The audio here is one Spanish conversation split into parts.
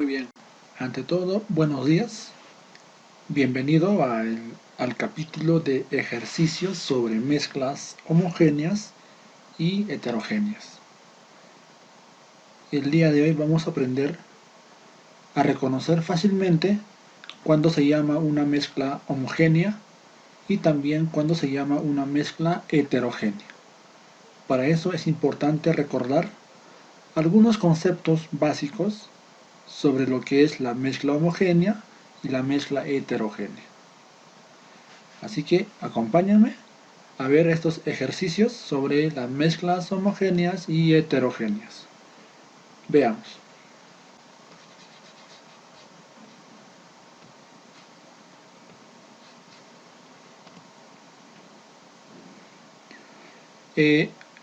Muy bien. Ante todo, buenos días. Bienvenido al capítulo de ejercicios sobre mezclas homogéneas y heterogéneas. El día de hoy vamos a aprender a reconocer fácilmente cuando se llama una mezcla homogénea y también cuando se llama una mezcla heterogénea. Para eso es importante recordar algunos conceptos básicos sobre lo que es la mezcla homogénea y la mezcla heterogénea. Así que acompáñame a ver estos ejercicios sobre las mezclas homogéneas y heterogéneas. Veamos.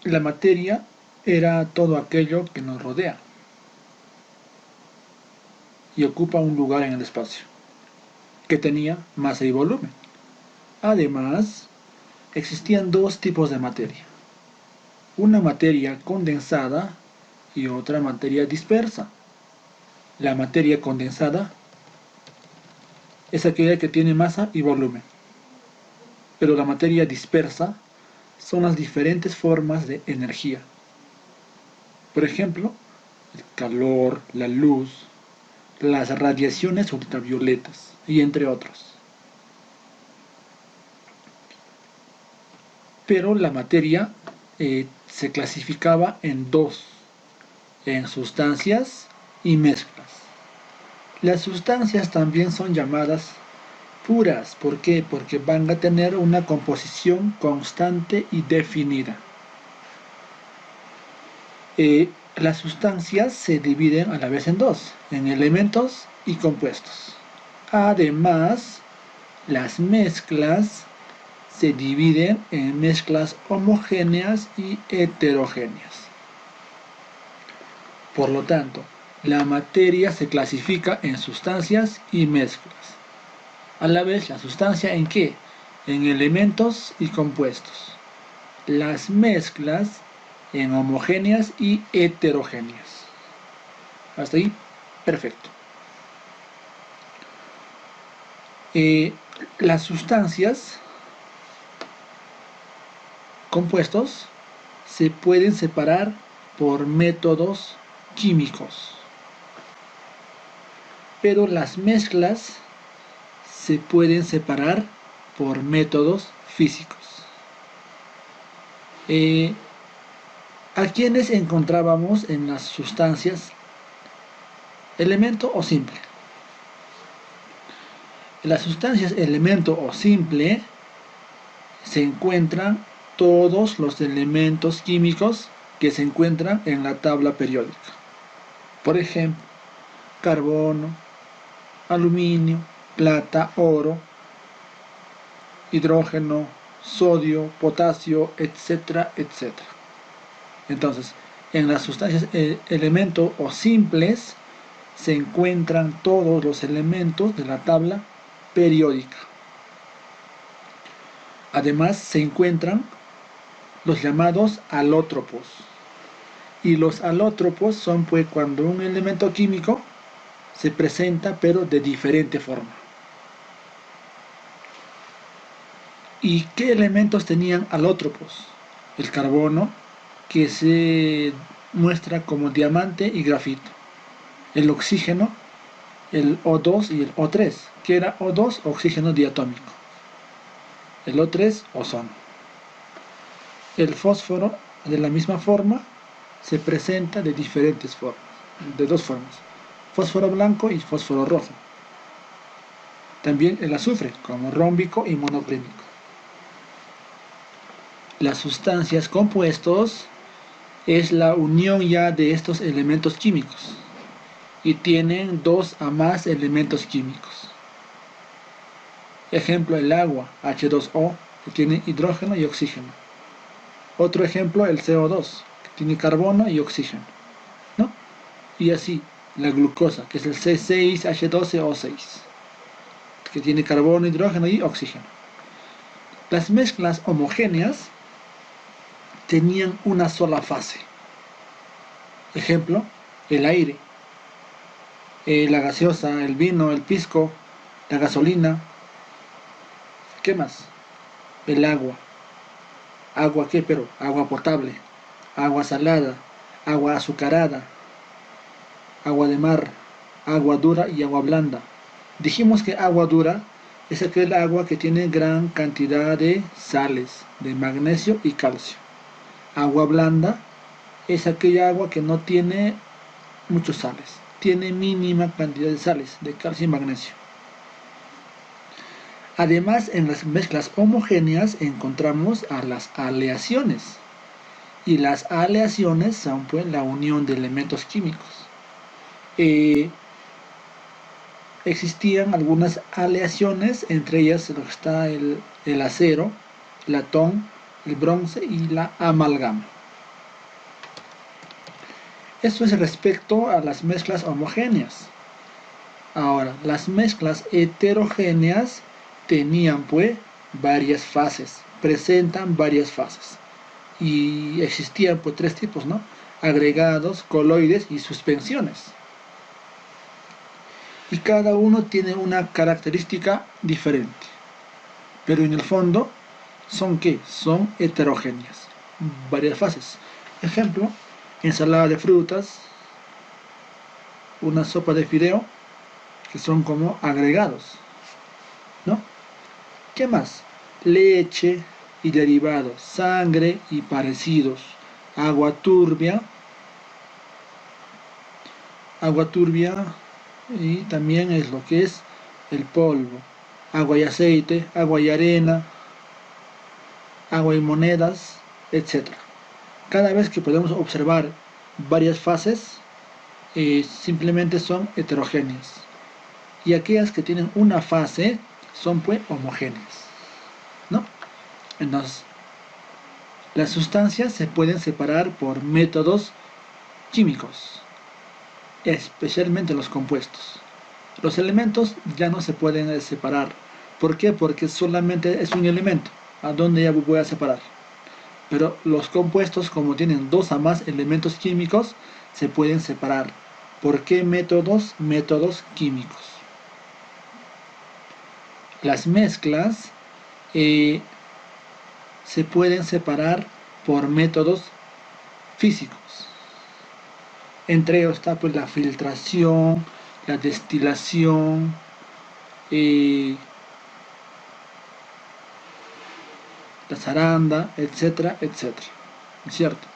La materia era todo aquello que nos rodea y ocupa un lugar en el espacio, que tenía masa y volumen. Además, existían dos tipos de materia: una materia condensada y otra materia dispersa. La materia condensada es aquella que tiene masa y volumen, pero la materia dispersa son las diferentes formas de energía. Por ejemplo, el calor, la luz, las radiaciones ultravioletas, y entre otros. Pero la materia se clasificaba en dos: en sustancias y mezclas. Las sustancias también son llamadas puras. ¿Por qué? Porque van a tener una composición constante y definida. Las sustancias se dividen a la vez en dos: en elementos y compuestos. Además, las mezclas se dividen en mezclas homogéneas y heterogéneas. Por lo tanto, la materia se clasifica en sustancias y mezclas. A la vez, la sustancia, ¿en qué? En elementos y compuestos. Las mezclas en homogéneas y heterogéneas. Hasta ahí, perfecto. Las sustancias, compuestos, se pueden separar por métodos químicos, pero las mezclas se pueden separar por métodos físicos. ¿A quiénes encontrábamos en las sustancias? ¿Elemento o simple? En las sustancias elemento o simple se encuentran todos los elementos químicos que se encuentran en la tabla periódica. Por ejemplo, carbono, aluminio, plata, oro, hidrógeno, sodio, potasio, etcétera, etcétera. Entonces, en las sustancias elemento o simples se encuentran todos los elementos de la tabla periódica. Además, se encuentran los llamados alótropos. Y los alótropos son pues cuando un elemento químico se presenta pero de diferente forma. ¿Y qué elementos tenían alótropos? El carbono, que se muestra como diamante y grafito. El oxígeno, el O2 y el O3, que era O2, oxígeno diatómico. El O3, ozono. El fósforo, de la misma forma, se presenta de diferentes formas, de dos formas: fósforo blanco y fósforo rojo. También el azufre, como rómbico y monoclínico. Las sustancias compuestos es la unión ya de estos elementos químicos y tienen dos a más elementos químicos. Ejemplo, el agua, H2O, que tiene hidrógeno y oxígeno. Otro ejemplo, el CO2, que tiene carbono y oxígeno, ¿no? Y así, la glucosa, que es el C6H12O6, que tiene carbono, hidrógeno y oxígeno. Las mezclas homogéneas tenían una sola fase. Ejemplo, el aire. la gaseosa, el vino, el pisco, la gasolina. ¿Qué más? El agua. ¿Agua qué? Pero agua potable, agua salada, agua azucarada, agua de mar, agua dura y agua blanda. Dijimos que agua dura es aquel agua que tiene gran cantidad de sales, de magnesio y calcio. Agua blanda es aquella agua que no tiene muchos sales, tiene mínima cantidad de sales, de calcio y magnesio. Además, en las mezclas homogéneas encontramos a las aleaciones. Y las aleaciones son pues la unión de elementos químicos. Existían algunas aleaciones, entre ellas lo que está el acero, el latón, el bronce y la amalgama. Esto es respecto a las mezclas homogéneas. Ahora, las mezclas heterogéneas tenían pues varias fases, presentan varias fases. Y existían pues tres tipos, ¿no? Agregados, coloides y suspensiones. Y cada uno tiene una característica diferente. Pero en el fondo, ¿son qué? Son heterogéneas. Varias fases. Ejemplo, ensalada de frutas, una sopa de fideo, que son como agregados, ¿no? ¿Qué más? Leche y derivados, sangre y parecidos, agua turbia y también es lo que es el polvo, agua y aceite, agua y arena, agua y monedas, etc. Cada vez que podemos observar varias fases, simplemente son heterogéneas. Y aquellas que tienen una fase son pues homogéneas, ¿no? Entonces, las sustancias se pueden separar por métodos químicos, especialmente los compuestos. Los elementos ya no se pueden separar. ¿Por qué? Porque solamente es un elemento. ¿A dónde ya voy a separar? Pero los compuestos, como tienen dos a más elementos químicos, se pueden separar. ¿Por qué métodos? Métodos químicos. Las mezclas se pueden separar por métodos físicos. Entre ellos está pues la filtración, la destilación, la zaranda, etcétera, etcétera. ¿Cierto?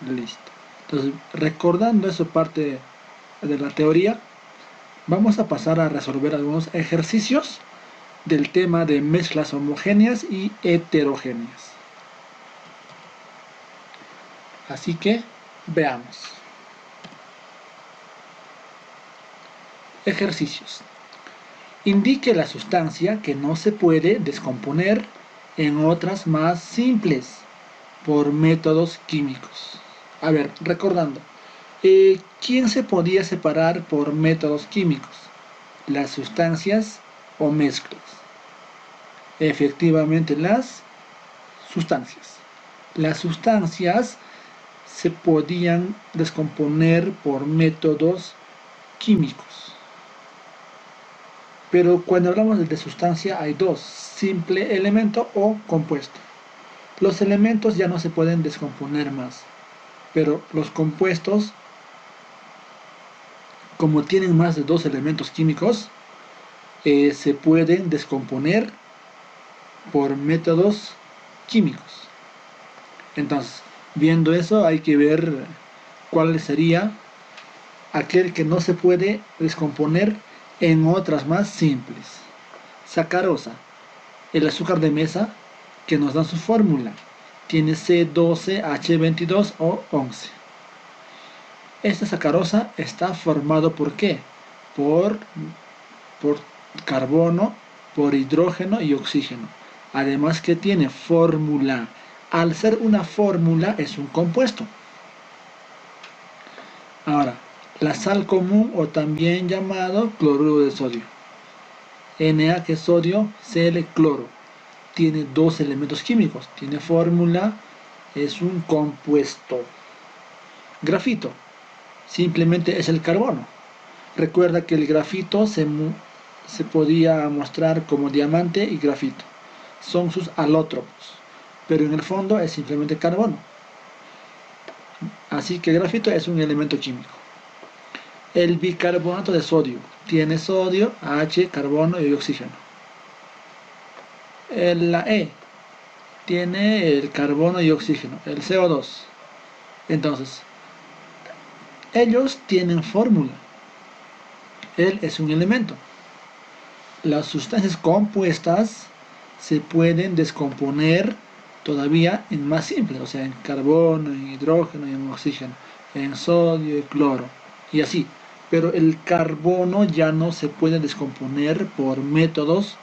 Listo. Entonces, recordando eso parte de la teoría, vamos a pasar a resolver algunos ejercicios del tema de mezclas homogéneas y heterogéneas. Así que, veamos. Ejercicios. Indique la sustancia que no se puede descomponer en otras más simples por métodos químicos. A ver, recordando, ¿quién se podía separar por métodos químicos? ¿Las sustancias o mezclas? Efectivamente, las sustancias. Las sustancias se podían descomponer por métodos químicos. Pero cuando hablamos de sustancia hay dos, simple elemento o compuesto. Los elementos ya no se pueden descomponer más, pero los compuestos, como tienen más de dos elementos químicos, se pueden descomponer por métodos químicos. Entonces, viendo eso, hay que ver cuál sería aquel que no se puede descomponer en otras más simples. Sacarosa, el azúcar de mesa que nos da su fórmula, tiene C12H22 o 11. Esta sacarosa está formado ¿por qué? Por carbono, por hidrógeno y oxígeno. Además que tiene fórmula. Al ser una fórmula es un compuesto. Ahora, la sal común o también llamado cloruro de sodio. Na que es sodio, Cl cloro. Tiene dos elementos químicos. Tiene fórmula, es un compuesto. Grafito, simplemente es el carbono. Recuerda que el grafito se podía mostrar como diamante y grafito. Son sus alótropos, pero en el fondo es simplemente carbono. Así que el grafito es un elemento químico. El bicarbonato de sodio tiene sodio, H, carbono y oxígeno. La E tiene el carbono y oxígeno, el CO2. Entonces, ellos tienen fórmula. Él es un elemento. Las sustancias compuestas se pueden descomponer todavía en más simple, o sea, en carbono, en hidrógeno y en oxígeno, en sodio y cloro, y así. Pero el carbono ya no se puede descomponer por métodos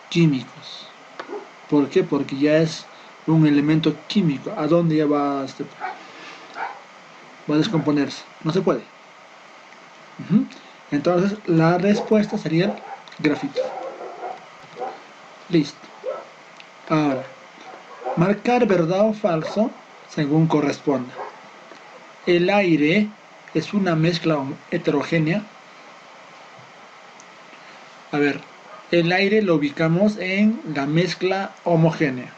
químicos. ¿Por qué? Porque ya es un elemento químico. ¿A dónde ya va a descomponerse? No se puede. Entonces, la respuesta sería grafito. Listo. Ahora, marcar verdad o falso según corresponda. El aire es una mezcla heterogénea. A ver, el aire lo ubicamos en la mezcla homogénea.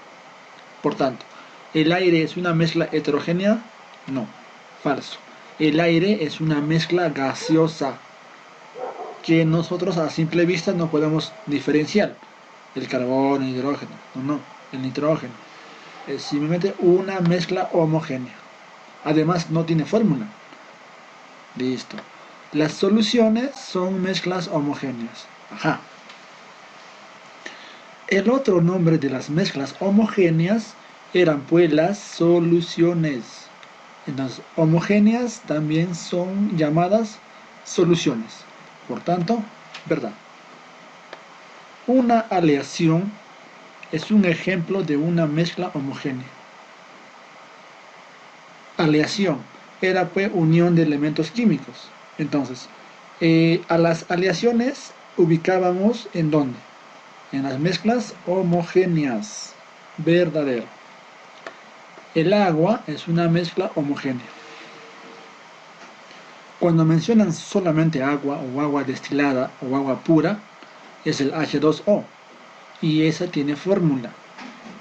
Por tanto, ¿el aire es una mezcla heterogénea? No, falso. El aire es una mezcla gaseosa que nosotros a simple vista no podemos diferenciar. El carbono, el hidrógeno, no, el nitrógeno. Es simplemente una mezcla homogénea. Además, no tiene fórmula. Listo. Las soluciones son mezclas homogéneas. Ajá. El otro nombre de las mezclas homogéneas eran pues las soluciones. Entonces, homogéneas también son llamadas soluciones. Por tanto, verdad. Una aleación es un ejemplo de una mezcla homogénea. Aleación era pues unión de elementos químicos. Entonces, a las aleaciones ubicábamos ¿en dónde? En las mezclas homogéneas. Verdadero. El agua es una mezcla homogénea. Cuando mencionan solamente agua o agua destilada o agua pura, es el H2O y esa tiene fórmula.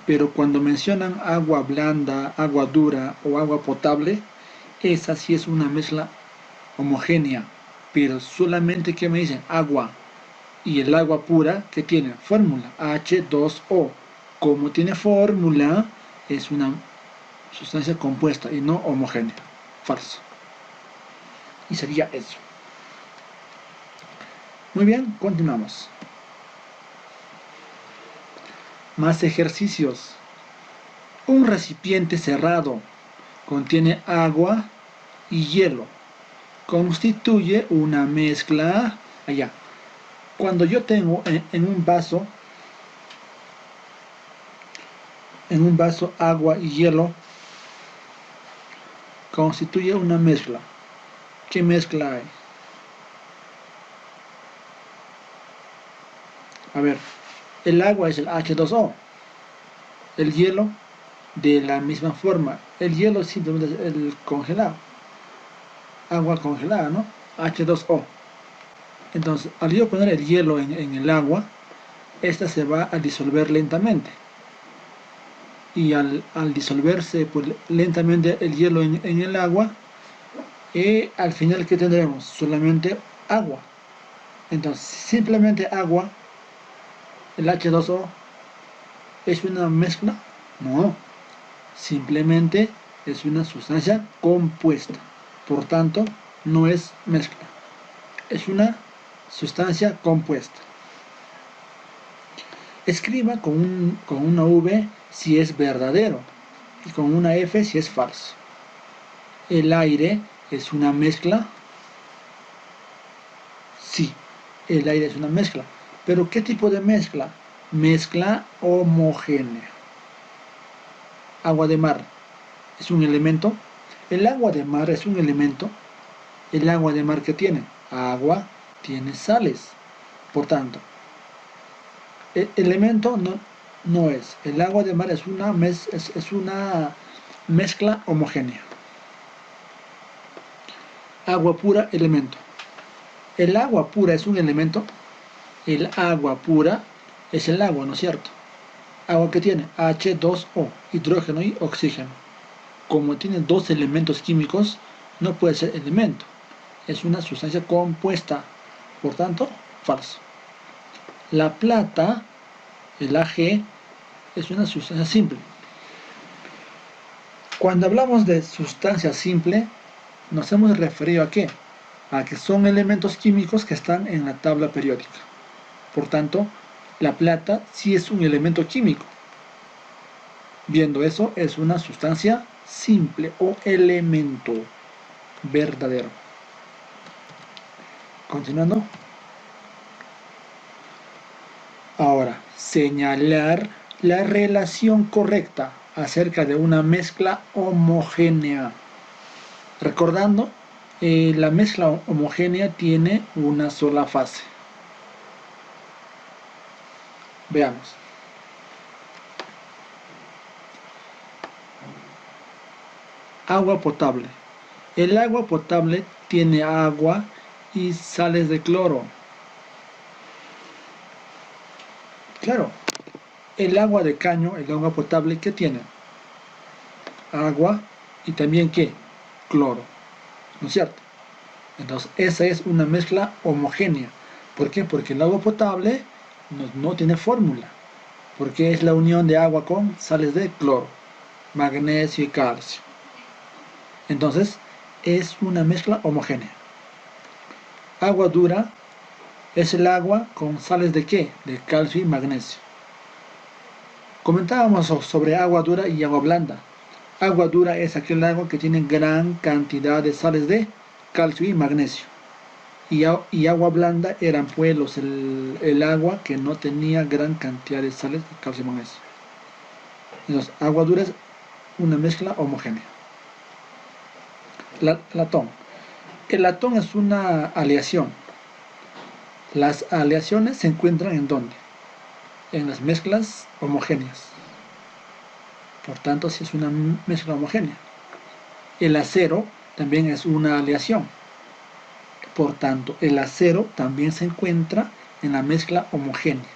Pero cuando mencionan agua blanda, agua dura o agua potable, esa sí es una mezcla homogénea. Pero solamente que me dicen agua y el agua pura que tiene fórmula H2O. Como tiene fórmula, es una sustancia compuesta y no homogénea. Falso. Y sería eso. Muy bien, continuamos. Más ejercicios. Un recipiente cerrado contiene agua y hielo. Constituye una mezcla. Allá. Cuando yo tengo en un vaso agua y hielo, constituye una mezcla. ¿Qué mezcla hay? A ver, el agua es el H2O, el hielo de la misma forma. El hielo simplemente es el congelado, agua congelada, ¿no? H2O. Entonces, al yo poner el hielo en el agua, esta se va a disolver lentamente. Y al disolverse pues, lentamente el hielo en el agua, al final, ¿qué tendremos? Solamente agua. Entonces, simplemente agua, el H2O, ¿es una mezcla? No, simplemente es una sustancia compuesta. Por tanto, no es mezcla. Es una sustancia compuesta. Escriba con una V si es verdadero y con una F si es falso. El aire es una mezcla. Sí, el aire es una mezcla. ¿Pero qué tipo de mezcla? Mezcla homogénea. Agua de mar es un elemento. El agua de mar es un elemento. El agua de mar, ¿qué tiene? Agua tiene sales. Por tanto, el elemento no es. El agua de mar es una mezcla homogénea. Agua pura, elemento. ¿El agua pura es un elemento? El agua pura es el agua, ¿no es cierto? Agua que tiene H2O, hidrógeno y oxígeno. Como tiene dos elementos químicos, no puede ser elemento. Es una sustancia compuesta. Por tanto, falso. La plata, el Ag, es una sustancia simple. Cuando hablamos de sustancia simple, nos hemos referido a qué? A que son elementos químicos que están en la tabla periódica. Por tanto, la plata sí es un elemento químico. Viendo eso, es una sustancia simple o elemento verdadero. Continuando. Ahora, señalar la relación correcta acerca de una mezcla homogénea. Recordando, la mezcla homogénea tiene una sola fase. Veamos. Agua potable. El agua potable tiene agua y sales de cloro. Claro, el agua de caño, el agua potable, ¿qué tiene? Agua y también ¿qué? Cloro, ¿no es cierto? Entonces esa es una mezcla homogénea. ¿Por qué? Porque el agua potable no tiene fórmula, porque es la unión de agua con sales de cloro, magnesio y calcio. Entonces es una mezcla homogénea. Agua dura es el agua con sales de ¿qué? De calcio y magnesio. Comentábamos sobre agua dura y agua blanda. Agua dura es aquel agua que tiene gran cantidad de sales de calcio y magnesio. Y agua blanda eran pues el agua que no tenía gran cantidad de sales de calcio y magnesio. Entonces, agua dura es una mezcla homogénea. Latón. El latón es una aleación. Las aleaciones se encuentran ¿en dónde? En las mezclas homogéneas. Por tanto, sí es una mezcla homogénea. El acero también es una aleación. Por tanto, el acero también se encuentra en la mezcla homogénea.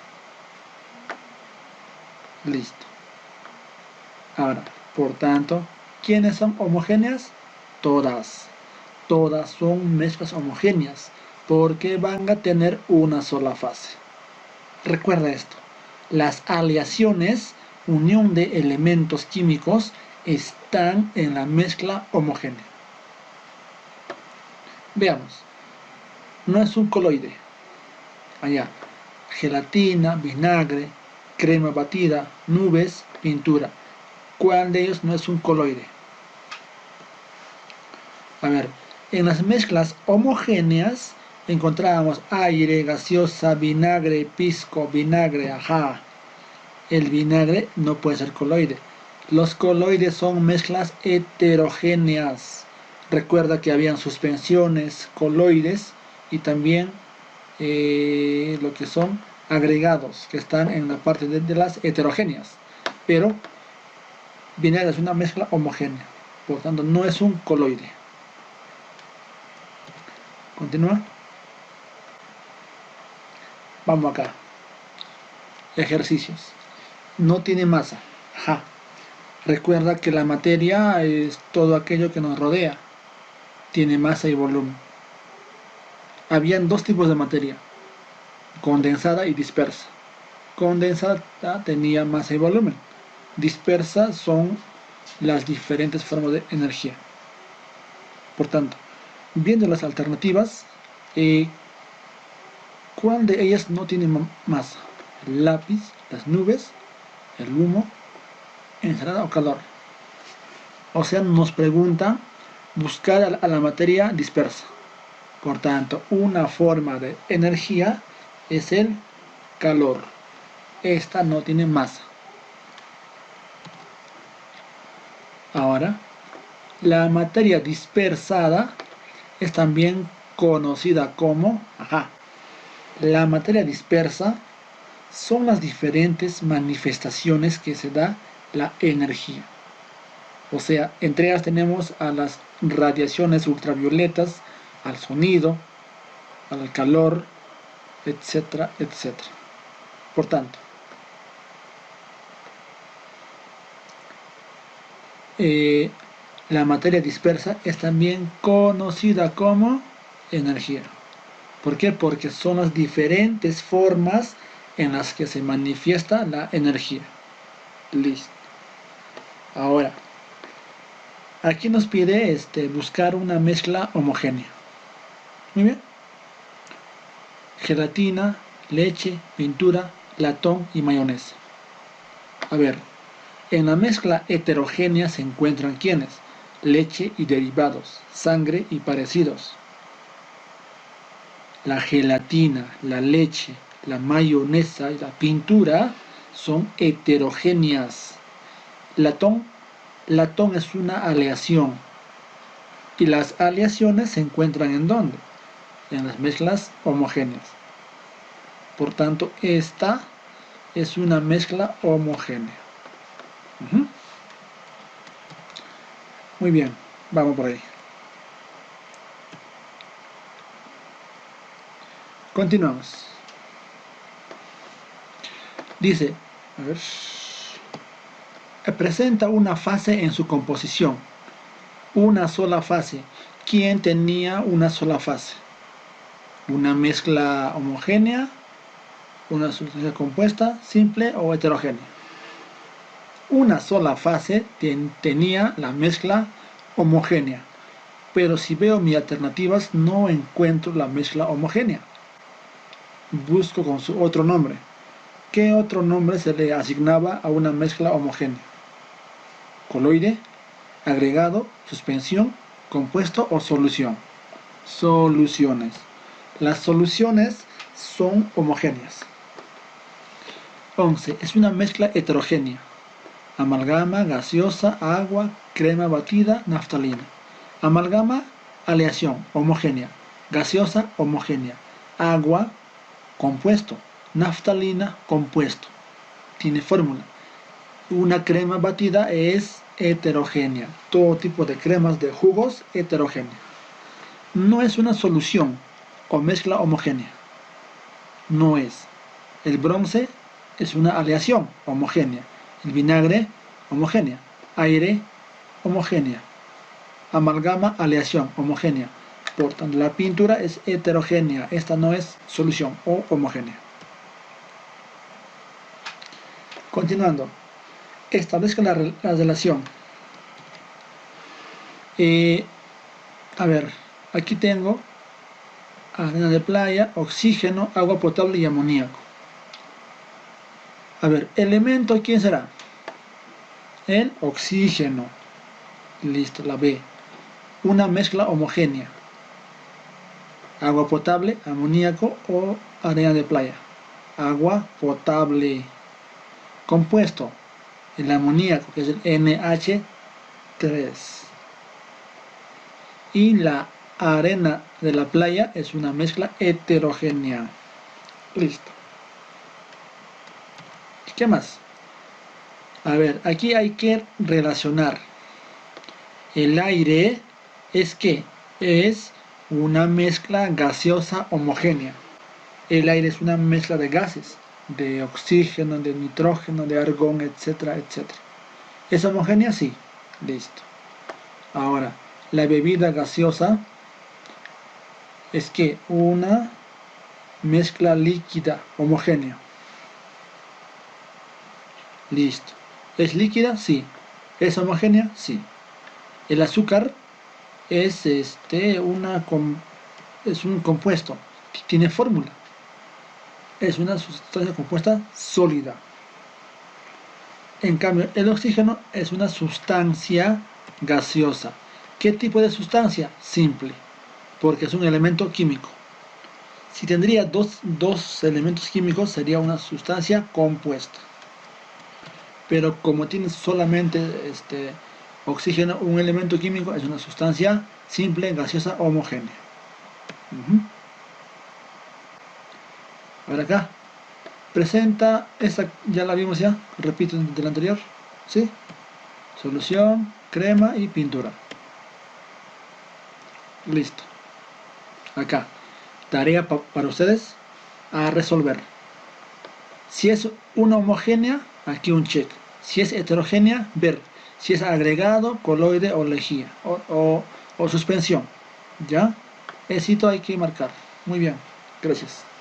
Listo. Ahora, por tanto, ¿quiénes son homogéneas? Todas. Todas son mezclas homogéneas porque van a tener una sola fase. Recuerda esto. Las aleaciones, unión de elementos químicos, están en la mezcla homogénea. Veamos. No es un coloide. Allá. Gelatina, vinagre, crema batida, nubes, pintura. ¿Cuál de ellos no es un coloide? A ver, en las mezclas homogéneas encontrábamos aire, gaseosa, vinagre, pisco, vinagre, ajá. El vinagre no puede ser coloide. Los coloides son mezclas heterogéneas. Recuerda que habían suspensiones, coloides y también lo que son agregados que están en la parte de las heterogéneas. Pero vinagre es una mezcla homogénea, por tanto no es un coloide. Continúa. Vamos acá. Ejercicios. No tiene masa. Ajá. Recuerda que la materia es todo aquello que nos rodea. Tiene masa y volumen. Habían dos tipos de materia, condensada y dispersa. Condensada tenía masa y volumen. Dispersa son las diferentes formas de energía. Por tanto, viendo las alternativas, ¿cuál de ellas no tiene masa? El lápiz, las nubes, el humo, ensalada o calor. O sea, nos pregunta buscar a la materia dispersa. Por tanto, una forma de energía es el calor. Esta no tiene masa. Ahora, la materia dispersada es también conocida como, la materia dispersa son las diferentes manifestaciones que se da la energía. O sea, entre ellas tenemos a las radiaciones ultravioletas, al sonido, al calor, etcétera, etcétera. Por tanto, la materia dispersa es también conocida como energía. ¿Por qué? Porque son las diferentes formas en las que se manifiesta la energía. Listo. Ahora, aquí nos pide buscar una mezcla homogénea. Muy bien. Gelatina, leche, pintura, latón y mayonesa. A ver, en la mezcla heterogénea se encuentran ¿quiénes? Leche y derivados, sangre y parecidos. La gelatina, la leche, la mayonesa y la pintura son heterogéneas. Latón es una aleación. Y las aleaciones se encuentran ¿en dónde? En las mezclas homogéneas. Por tanto, esta es una mezcla homogénea. Muy bien, vamos por ahí. Continuamos. Dice, a ver, presenta una fase en su composición. Una sola fase. ¿Quién tenía una sola fase? Una mezcla homogénea, una sustancia compuesta, simple o heterogénea. Una sola fase tenía la mezcla homogénea, pero si veo mis alternativas no encuentro la mezcla homogénea. Busco con su otro nombre. ¿Qué otro nombre se le asignaba a una mezcla homogénea? Coloide, agregado, suspensión, compuesto o solución. Soluciones. Las soluciones son homogéneas. 11. Es una mezcla heterogénea. Amalgama, gaseosa, agua, crema batida, naftalina. Amalgama, aleación, homogénea. Gaseosa, homogénea. Agua, compuesto. Naftalina, compuesto. Tiene fórmula. Una crema batida es heterogénea. Todo tipo de cremas de jugos heterogénea. No es una solución o mezcla homogénea. No es. El bronce es una aleación homogénea. El vinagre, homogénea. Aire, homogénea. Amalgama, aleación, homogénea. Por tanto, la pintura es heterogénea. Esta no es solución o homogénea. Continuando. Establezca la relación. A ver, aquí tengo arena de playa, oxígeno, agua potable y amoníaco. A ver, elemento, ¿quién será? El oxígeno. Listo, la B. Una mezcla homogénea. Agua potable, amoníaco o arena de playa. Agua potable. Compuesto. El amoníaco, que es el NH3. Y la arena de la playa es una mezcla heterogénea. Listo. ¿Qué más? A ver, aquí hay que relacionar. El aire es ¿qué? Es una mezcla gaseosa homogénea. El aire es una mezcla de gases, de oxígeno, de nitrógeno, de argón, etcétera, etcétera. ¿Es homogénea? Sí. Listo. Ahora, la bebida gaseosa es que una mezcla líquida homogénea. Listo. ¿Es líquida? Sí. ¿Es homogénea? Sí. El azúcar es es un compuesto, tiene fórmula. Es una sustancia compuesta sólida. En cambio, el oxígeno es una sustancia gaseosa. ¿Qué tipo de sustancia? Simple, porque es un elemento químico. Si tendría dos elementos químicos, sería una sustancia compuesta. Pero como tiene solamente oxígeno, un elemento químico, es una sustancia simple, gaseosa, homogénea. A ver acá. Presenta, esta ya la vimos ya, repito de la anterior, ¿sí? Solución, crema y pintura. Listo. Acá. tarea para ustedes a resolver. Si es una homogénea, aquí un check. Si es heterogénea, ver si es agregado, coloide o lejía o suspensión. ¿Ya? Éxito hay que marcar. Muy bien, gracias.